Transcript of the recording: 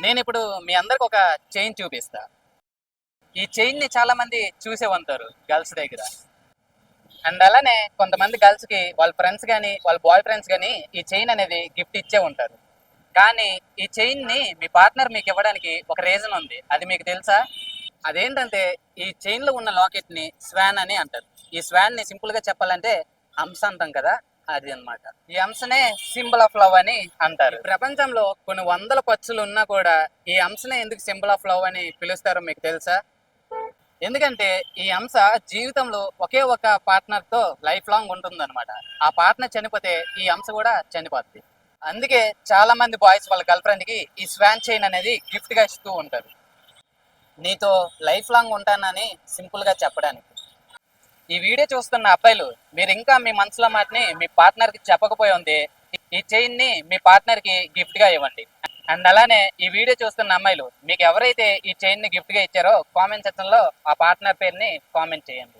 నేను ఇప్పుడు మీ అందరికి ఒక చైన్ చూపిస్తా. ఈ చైన్ ని చాలా మంది చూసే ఉంటారు గర్ల్స్ దగ్గర. అండ్ అలానే కొంతమంది గర్ల్స్ కి వాళ్ళ ఫ్రెండ్స్ కానీ వాళ్ళ బాయ్ ఫ్రెండ్స్ కానీ ఈ చైన్ అనేది గిఫ్ట్ ఇచ్చే ఉంటారు. కానీ ఈ చైన్ ని మీ పార్ట్నర్ మీకు ఇవ్వడానికి ఒక రీజన్ ఉంది. అది మీకు తెలుసా? అదేంటంటే ఈ చైన్ లో ఉన్న లాకెట్ ని స్వాన్ అని అంటారు. ఈ స్వాన్ ని సింపుల్ గా చెప్పాలంటే హంస అంటాం కదా, అది అన్నమాట. ఈ హంసనే సింబల్ ఆఫ్ లవ్ అని అంటారు. ఈ ప్రపంచంలో కొన్ని వందల పక్షులు ఉన్నా కూడా ఈ హంసనే ఎందుకు సింబల్ ఆఫ్ లవ్ అని పిలుస్తారో మీకు తెలుసా? ఎందుకంటే ఈ హంస జీవితంలో ఒకే ఒక పార్ట్నర్ తో లైఫ్ లాంగ్ ఉంటుందన్నమాట. ఆ పార్ట్నర్ చనిపోతే ఈ హంస కూడా చనిపోద్ది. అందుకే చాలా మంది బాయ్స్ వాళ్ళ గర్ల్ ఫ్రెండ్ కి ఈ స్వాన్ చైన్ అనేది గిఫ్ట్ గా ఇస్తూ ఉంటారు. నీతో లైఫ్ లాంగ్ ఉంటానని సింపుల్ గా చెప్పడానికి. ఈ వీడియో చూస్తున్న అబ్బాయిలు, మీరు ఇంకా మీ మనసులో మాటని మీ పార్ట్నర్ కి చెప్పకపోయి ఉంది, ఈ చైన్ ని మీ పార్ట్నర్ కి గిఫ్ట్ గా ఇవ్వండి. అండ్ అలానే ఈ వీడియో చూస్తున్న అమ్మాయిలు, మీకు ఎవరైతే ఈ చైన్ ని గిఫ్ట్ గా ఇచ్చారో కామెంట్ సెక్షన్ లో ఆ పార్ట్నర్ పేరుని కామెంట్ చేయండి.